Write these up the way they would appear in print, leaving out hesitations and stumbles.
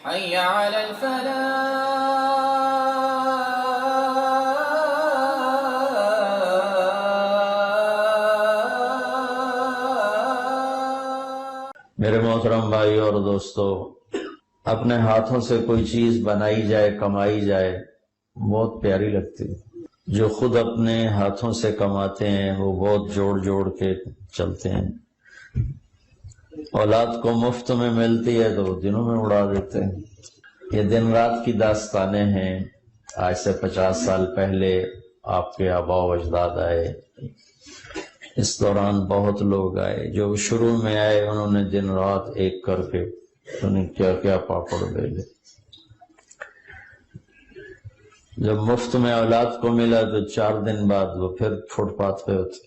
حي على الفلاح. میرے محترم بھائی اور دوستو، اپنے ہاتھوں سے کوئی چیز بنائی جائے، کمائی جائے، بہت پیاری لگتی ہے۔ جو خود اپنے ہاتھوں سے کماتے ہیں وہ بہت جوڑ جوڑ کے چلتے ہیں۔ اولاد کو مفت میں ملتی ہے تو دنوں میں اڑا دیتے ہیں۔ یہ دن رات کی داستانیں ہیں۔ آج سے 50 سال پہلے آپ کے آباء و اجداد آئے، اس دوران بہت لوگ آئے۔ جو شروع میں آئے انہوں نے دن رات ایک کر کے انہیں کیا کیا پاپڑ بیلے۔ جب مفت میں اولاد کو ملا تو 4 دن بعد وہ پھر فٹ پاتھ پہ ہوتے۔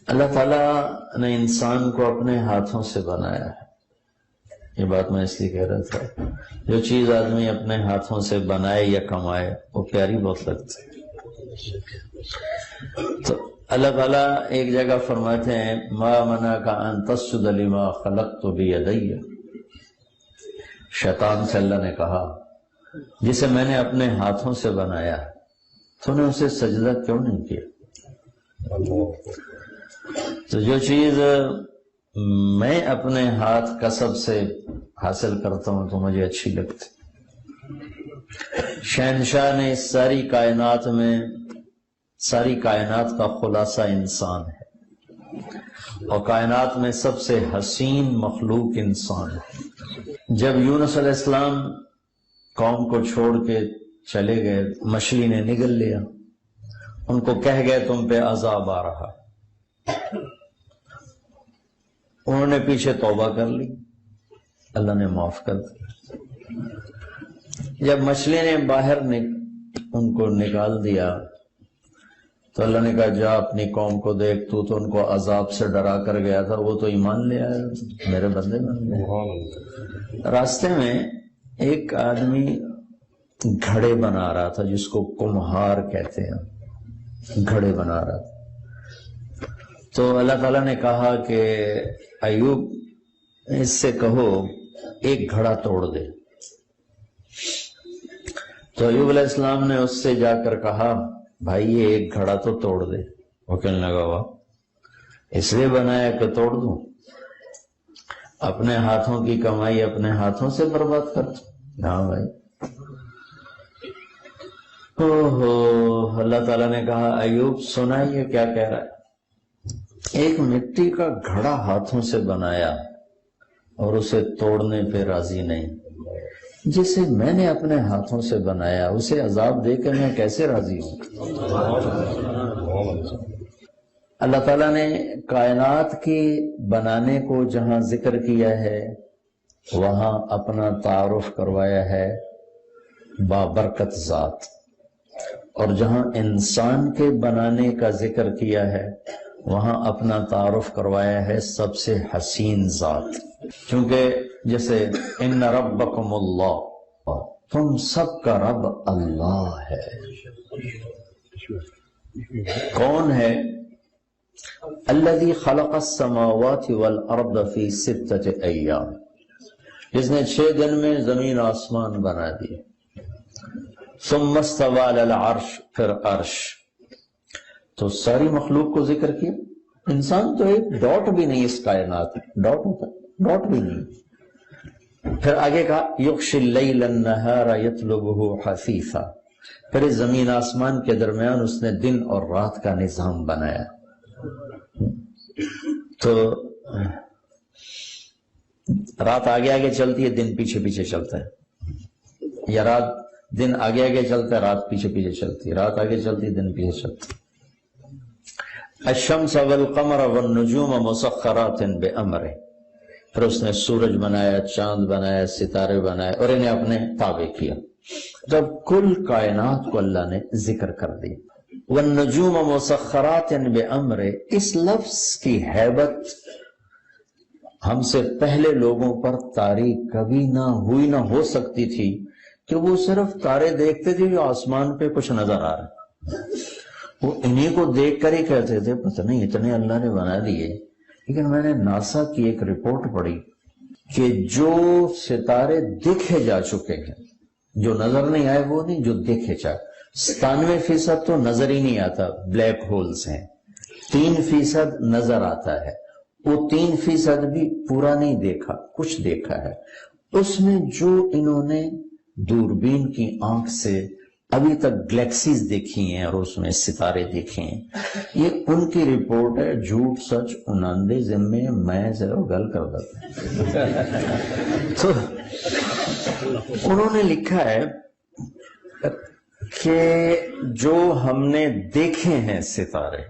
اللہ تعالیٰ نے انسان کو اپنے ہاتھوں سے بنایا ہے۔ یہ بات میں اس لیے کہہ رہا تھا، جو چیز آدمی اپنے ہاتھوں سے بنائے یا کمائے وہ پیاری بہت لگتی ہے۔ تو اللہ تعالیٰ ایک جگہ فرماتے ہیں ما منعک ان تسجد لما خلقت بیدی۔ شیطان سے اللہ نے کہا جسے میں نے اپنے ہاتھوں سے بنایا تو نے اسے سجدہ کیوں نہیں کیا؟ تو جو چیز میں اپنے ہاتھ کسب سے حاصل کرتا ہوں تو مجھے اچھی لگتی۔ شہنشاہ نے اس ساری کائنات کا خلاصہ انسان ہے، اور کائنات میں سب سے حسین مخلوق انسان ہے۔ جب یونس علیہ السلام قوم کو چھوڑ کے چلے گئے، مچھلی نے نگل لیا، ان کو کہہ گئے تم پہ عذاب آ رہا۔ انہوں نے پیچھے توبہ کر لی، اللہ نے معاف کر دیا۔ جب مچھلی نے باہر ان کو نکال دیا تو اللہ نے کہا جا اپنی قوم کو دیکھ، تو ان کو عذاب سے ڈرا کر گیا تھا، وہ تو ایمان لے آیا، میرے بندے بن گئے۔ راستے میں ایک آدمی گھڑے بنا رہا تھا، جس کو کمہار کہتے ہیں، گھڑے بنا رہا تھا۔ تو اللہ تعالیٰ نے کہا کہ ایوب اس سے کہو ایک گھڑا توڑ دے۔ تو ایوب علیہ السلام نے اس سے جا کر کہا بھائی یہ ایک گھڑا تو توڑ دے۔ وہ کہنے لگا واہ، اس لیے بنایا کہ توڑ دوں؟ اپنے ہاتھوں کی کمائی اپنے ہاتھوں سے برباد کر دوں؟ ہاں بھائی۔ اللہ تعالیٰ نے کہا ایوب سنا یہ کیا کہہ رہا ہے؟ ایک مٹی کا گھڑا ہاتھوں سے بنایا اور اسے توڑنے پہ راضی نہیں، جسے میں نے اپنے ہاتھوں سے بنایا اسے عذاب دے کے میں کیسے راضی ہوں؟ اللہ تعالیٰ نے کائنات کی بنانے کو جہاں ذکر کیا ہے وہاں اپنا تعارف کروایا ہے بابرکت ذات، اور جہاں انسان کے بنانے کا ذکر کیا ہے وہاں اپنا تعارف کروایا ہے سب سے حسین ذات۔ چونکہ جیسے ان ربکم اللہ، تم سب کا رب اللہ ہے۔ کون ہے؟ الذی خلق السماوات والارض فی 6 ایام، جس نے 6 دن میں زمین آسمان بنا دیے۔ ثم استوى علی العرش، پھر عرش۔ تو ساری مخلوق کو ذکر کیا۔ انسان تو ایک ڈاٹ بھی نہیں اس کائنات میں، ڈاٹ ہوتا ہے، ڈاٹ بھی نہیں۔ پھر آگے کہا یغشی اللیل النہار یطلبہ حثیثا، پھر اس زمین آسمان کے درمیان اس نے دن اور رات کا نظام بنایا۔ تو رات آگے آگے چلتی ہے، دن پیچھے پیچھے چلتا ہے، یا دن آگے آگے چلتا ہے، رات پیچھے پیچھے چلتی ہے، رات آگے چلتی ہے، دن پیچھے چلتی ہے۔ الشمس والقمر والنجوم مسخرات بأمرہ، پھر اس نے سورج بنایا، چاند بنایا، ستارے بنائے اور انہیں اپنے تابع کیا۔ جب کل کائنات کو اللہ نے ذکر کر دی۔ والنجوم مسخرات بأمرہ، اس لفظ کی ہیبت ہم سے پہلے لوگوں پر طاری کبھی نہ ہوئی نہ ہو سکتی تھی کہ وہ صرف تارے دیکھتے تھے جو آسمان پہ کچھ نظر آ رہا، وہ انہی کو دیکھ کر ہی کہتے تھے پتہ نہیں اتنے اللہ نے بنا دیے لیکن میں نے ناسا کی ایک رپورٹ پڑھی کہ جو ستارے دیکھے جا چکے ہیں، جو نظر نہیں آئے وہ نہیں، جو دیکھے جا، 97% تو نظر ہی نہیں آتا، بلیک ہولز ہیں، 3% نظر آتا ہے، وہ 3% بھی پورا نہیں دیکھا، کچھ دیکھا ہے۔ اس میں جو انہوں نے دوربین کی آنکھ سے ابھی تک گلیکسیز دیکھی ہیں اور اس میں ستارے دیکھے ہیں، یہ ان کی رپورٹ ہے، جھوٹ سچ 99 ذمے میں سے گل کر دیتا۔ تو انہوں نے لکھا ہے کہ جو ہم نے دیکھے ہیں ستارے،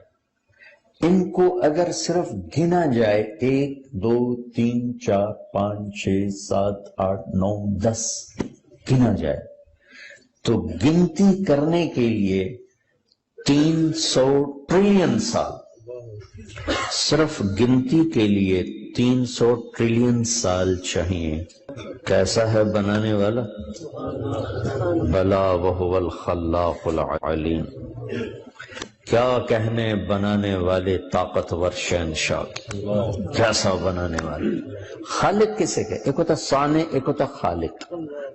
ان کو اگر صرف گنا جائے 1 2 3 4 5 6 7 8 9 10 گنا جائے تو گنتی کرنے کے لیے 300 ٹریلین سال، صرف گنتی کے لیے 300 ٹریلین سال چاہیے۔ کیسا ہے بنانے والا؟ بلا وہو الخلاق العلیم۔ کیا کہنے بنانے والے طاقتور شہنشاہ، کیسا بنانے والے۔ خالق کسے کہتے؟ ایک ہوتا صانع، ایک ہوتا خالق۔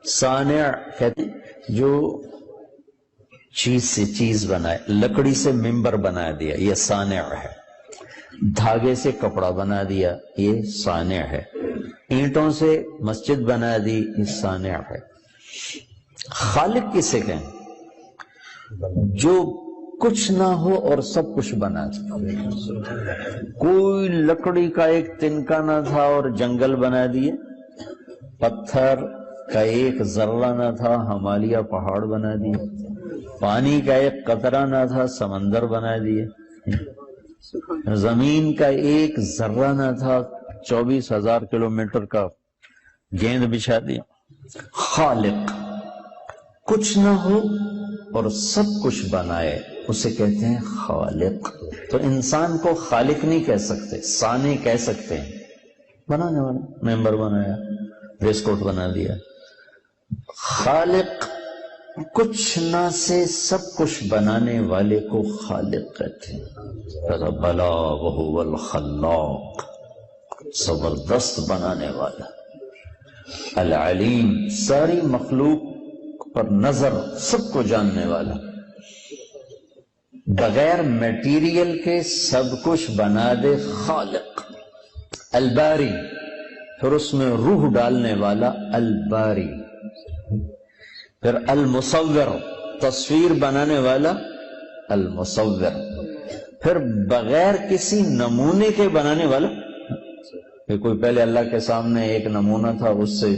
صانع کہتے ہیں جو چیز سے چیز بنائے، لکڑی سے ممبر بنا دیا، یہ صانع ہے۔ دھاگے سے کپڑا بنا دیا، یہ صانع ہے۔ اینٹوں سے مسجد بنا دی، یہ صانع ہے۔ خالق کسے کہیں؟ جو کچھ نہ ہو اور سب کچھ بنا دے۔ کوئی لکڑی کا ایک تنکا نہ تھا اور جنگل بنا دیے، پتھر کا ایک ذرہ نہ تھا، ہمالیہ پہاڑ بنا دیے، پانی کا ایک قطرہ نہ تھا، سمندر بنا دیے، زمین کا ایک ذرہ نہ تھا، 24,000 کلومیٹر کا گیند بچھا دیا۔ خالق، کچھ نہ ہو اور سب کچھ بنائے، اسے کہتے ہیں خالق۔ تو انسان کو خالق نہیں کہہ سکتے، صانع کہہ سکتے ہیں۔ بنانے والا، ممبر بنایا، ریس کورٹ بنا دیا۔ خالق، کچھ نہ سے سب کچھ بنانے والے کو خالق کہتے ہیں۔ بلا وہو الخلاق، زبردست بنانے والا۔ العلیم، ساری مخلوق پر نظر، سب کو جاننے والا۔ بغیر میٹیریل کے سب کچھ بنا دے، خالق۔ الباری، پھر اس میں روح ڈالنے والا، الباری۔ پھر المصور، تصویر بنانے والا، المصور۔ پھر بغیر کسی نمونے کے بنانے والا، کہ کوئی پہلے اللہ کے سامنے ایک نمونہ تھا، اس سے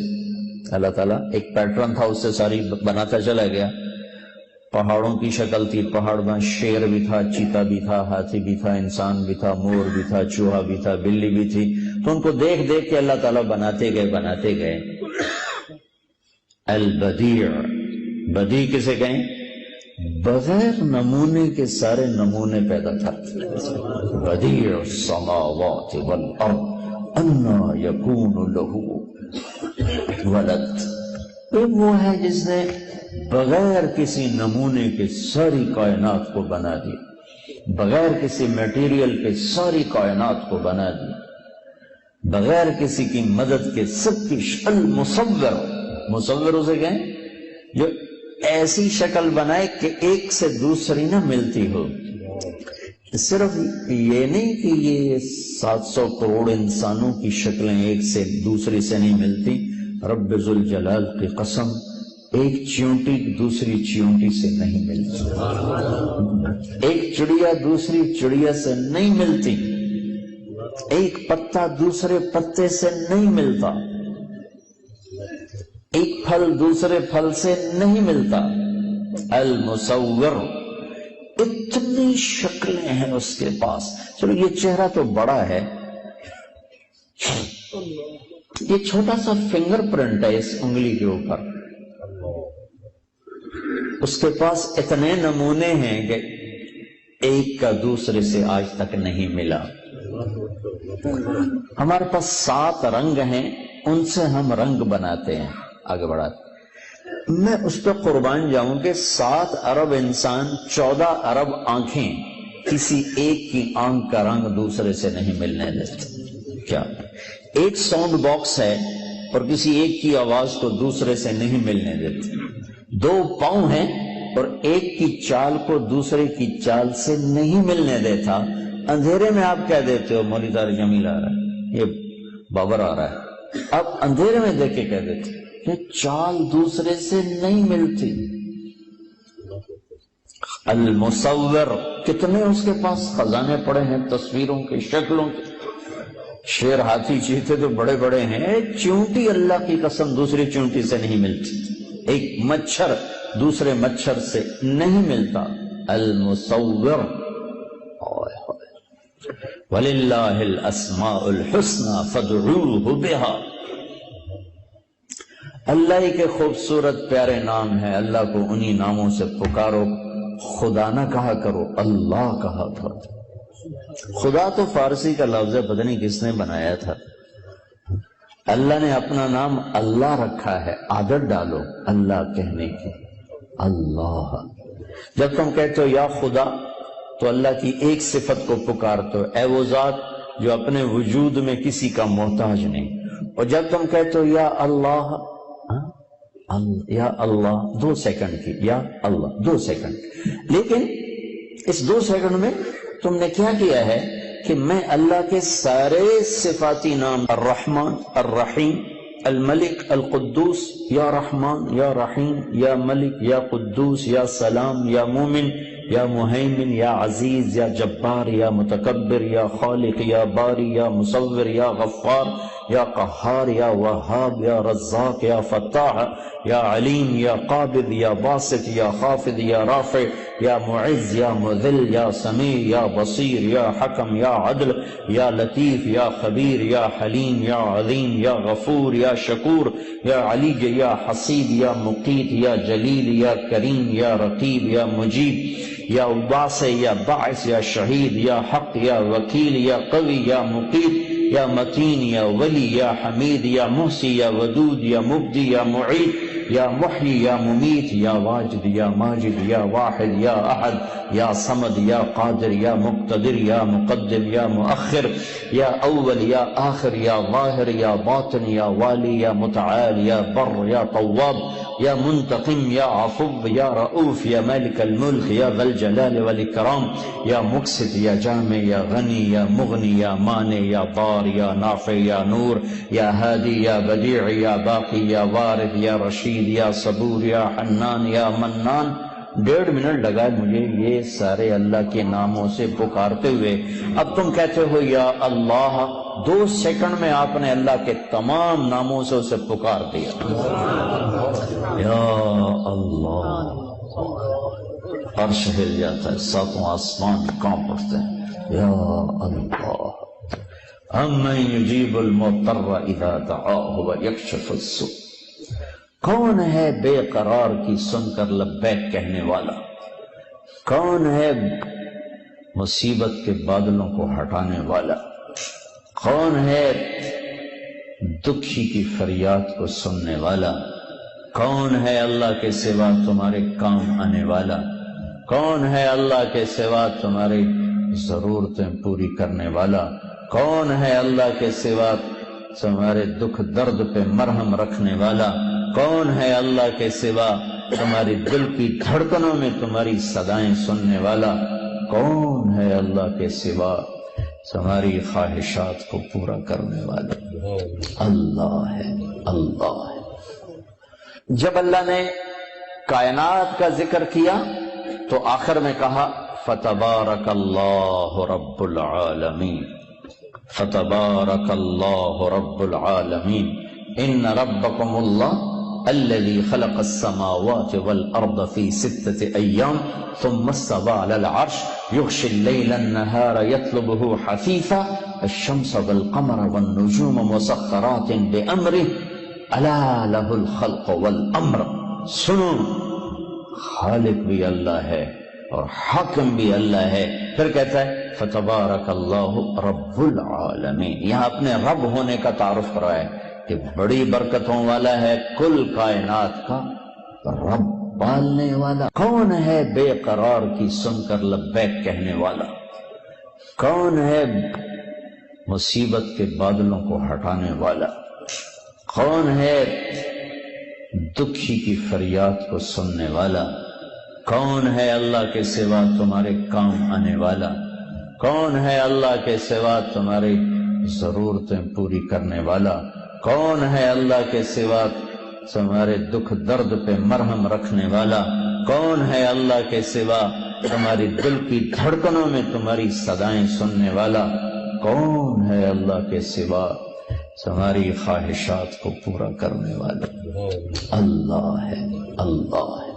اللہ تعالیٰ ایک پیٹرن تھا، اس سے ساری بناتا چلا گیا۔ پہاڑوں کی شکل تھی، پہاڑ میں شیر بھی تھا، چیتا بھی تھا، ہاتھی بھی تھا، انسان بھی تھا، مور بھی تھا، چوہا بھی تھا، بلی بھی تھی۔ تو ان کو دیکھ دیکھ کے اللہ تعالیٰ بناتے گئے۔ البدیع، بدیع کسے کہیں؟ بغیر نمونے کے سارے نمونے پیدا کرتے۔ بدیع السماوات والارض انا یکون لہ ولد۔ وہ ہے جس نے بغیر کسی نمونے کے ساری کائنات کو بنا دیا، بغیر کسی میٹیریل کے ساری کائنات کو بنا دیا، بغیر کسی کی مدد کے سب کی المصور۔ مصور اسے کہیں جو ایسی شکل بنائے کہ ایک سے دوسری نہ ملتی ہو۔ صرف یہ نہیں کہ یہ 700 کروڑ انسانوں کی شکلیں ایک سے دوسری سے نہیں ملتی، رب ذوالجلال کی قسم، ایک چیونٹی دوسری چیونٹی سے نہیں ملتی، ایک چڑیا دوسری چڑیا سے نہیں ملتی، ایک پتا دوسرے پتے سے نہیں ملتا، ایک پھل دوسرے پھل سے نہیں ملتا۔ المصور، اتنی شکلیں ہیں اس کے پاس۔ چلو یہ چہرہ تو بڑا ہے، یہ چھوٹا سا فنگر پرنٹ ہے اس انگلی کے اوپر، اس کے پاس اتنے نمونے ہیں کہ ایک کا دوسرے سے آج تک نہیں ملا۔ ہمارے پاس 7 رنگ ہیں، ان سے ہم رنگ بناتے ہیں، آگے بڑھاتے۔ میں اس پہ قربان جاؤں کہ 7 ارب انسان، 14 ارب آنکھیں، کسی ایک کی آنکھ کا رنگ دوسرے سے نہیں ملنے دیتے۔ کیا ایک ساؤنڈ باکس ہے اور کسی ایک کی آواز کو دوسرے سے نہیں ملنے دیتے، دو پاؤں ہیں اور ایک کی چال کو دوسرے کی چال سے نہیں ملنے دیتا، اندھیرے میں آپ کہہ دیتے ہو مولوی طارق جمیل آ رہا ہے، یہ بابر آ رہا ہے، آپ اندھیرے میں دیکھ کے کہہ دیتے کہ چال دوسرے سے نہیں ملتی۔ المصور، کتنے اس کے پاس خزانے پڑے ہیں تصویروں کے، شکلوں کے، شیر ہاتھی چیتے تو بڑے بڑے ہیں، چونٹی اللہ کی قسم دوسری چونٹی سے نہیں ملتی، ایک مچھر دوسرے مچھر سے نہیں ملتا۔ المصور، وَلِلَّهِ الْأَسْمَاءُ الْحُسْنَى فَادْعُوهُ بِهَا، اللہ ہی کے خوبصورت پیارے نام ہیں، اللہ کو انہی ناموں سے پکارو، خدا نہ کہا کرو، اللہ کہا کرو۔ خدا تو فارسی کا لفظ ہے، پتہ نہیں کس نے بنایا تھا، اللہ نے اپنا نام اللہ رکھا ہے، عادت ڈالو اللہ کہنے کی، اللہ۔ جب تم کہتے ہو یا خدا تو اللہ کی ایک صفت کو پکارتے ہو، اے وہ ذات جو اپنے وجود میں کسی کا محتاج نہیں، اور جب تم کہتے ہو یا اللہ، یا اللہ 2 سیکنڈ کی، یا اللہ 2 سیکنڈ، لیکن اس 2 سیکنڈ میں تم نے کیا کیا ہے کہ میں اللہ کے سارے صفاتی نام، الرحمن، الرحیم، الملک، القدوس، یا رحمان، یا رحیم، یا ملک، یا قدوس، یا سلام، یا مومن، یا مہیمن، یا عزیز، یا جبار، یا متکبر، یا خالق، یا باری، یا مصور، یا غفار، یا قہار، یا وہاب، یا رزاق، یا فتاح، یا علیم، یا قابض، یا باسط، یا خافض، یا رافع، یا معز، یا مذل، یا سمیع، یا بصیر، یا حکم، یا عدل، یا لطیف، یا خبیر، یا حلیم، یا عظیم، یا غفور، یا شکور، یا علی، یا حسیب، یا مقیت، یا جلیل، یا کریم، یا رقیب، یا مجیب، یا واسع، یا باعث، یا شہید، یا حق، یا وکیل، یا قوی، یا مقیت، یا متین، یا ولی، یا حمید، یا محسی، یا ودود، یا مبدی، یا معید، یا محیی، یا ممیت، یا واجد، یا ماجد، یا واحد، یا احد، یا صمد، یا قادر، یا مقتدر، یا مقدم، یا مؤخر، یا اول، یا آخر، یا ظاہر، یا باطن، یا والی، یا متعال، یا بر، یا طواب، یا منتقم، یا عفو، یا رؤوف، یا مالک الملک، یا ذا الجلال والاکرام، یا مقسط، یا جامع، یا غنی، یا مغنی، یا مانع، یا ضار، یا نافع، یا نور، یا ہادی، یا بدیع، یا باقی، یا وارث، یا رشید، یا صبور، یا حنان، یا منان۔ 1.5 منٹ لگا مجھے یہ سارے اللہ کے ناموں سے پکارتے ہوئے۔ اب تم کہتے ہو یا اللہ، 2 سیکنڈ میں آپ نے اللہ کے تمام ناموں سے اسے پکار دیا، یا اللہ، عرش ہل جاتا ہے، 7 آسمان کانپ اٹھتے ہیں، یا اللہ۔ امن یجیب المضطر اذا دعاہ ویکشف السوء، کون ہے بے قرار کی سن کر لبیک کہنے والا، کون ہے مصیبت کے بادلوں کو ہٹانے والا، کون ہے دکھی کی فریاد کو سننے والا، کون ہے اللہ کے سوا تمہارے کام آنے والا، کون ہے اللہ کے سوا تمہاری ضرورتیں پوری کرنے والا، کون ہے اللہ کے سوا تمہارے دکھ درد پہ مرہم رکھنے والا، کون ہے اللہ کے سوا تمہاری دل کی دھڑکنوں میں تمہاری صدائیں سننے والا، کون ہے اللہ کے سوا تمہاری خواہشات کو پورا کرنے والا، اللہ ہے، اللہ ہے۔ جب اللہ نے کائنات کا ذکر کیا تو آخر میں کہا فتبارک اللہ رب العالمین، فتبارک اللہ رب العالمین، ان ربکم اللہ الذي خلق السماوات والأرض في 6 أيام ثم استوى على العرش يغشي الليل النهار يطلبه حثيثا الشمس والقمر والنجوم مسخرات بأمره ألا له الخلق والأمر۔ سنو، خالق بھی اللہ ہے اور حاکم بھی اللہ ہے۔ پھر کہتا ہے فتبارک اللہ رب العالمین، یہاں اپنے رب ہونے کا تعارف کرایا ہے کہ بڑی برکتوں والا ہے، کل کائنات کا رب، پالنے والا۔ کون ہے بے قرار کی سن کر لبیک کہنے والا، کون ہے مصیبت کے بادلوں کو ہٹانے والا؟ کون ہے دکھی کی فریاد کو سننے والا؟ کون ہے اللہ کے سوا تمہارے کام آنے والا؟ کون ہے اللہ کے سوا تمہاری ضرورتیں پوری کرنے والا؟ کون ہے اللہ کے سوا تمہارے دکھ درد پہ مرہم رکھنے والا؟ کون ہے اللہ کے سوا تمہاری دل کی دھڑکنوں میں تمہاری صدائیں سننے والا؟ کون ہے اللہ کے سوا تمہاری خواہشات کو پورا کرنے والا؟ اللہ ہے، اللہ ہے۔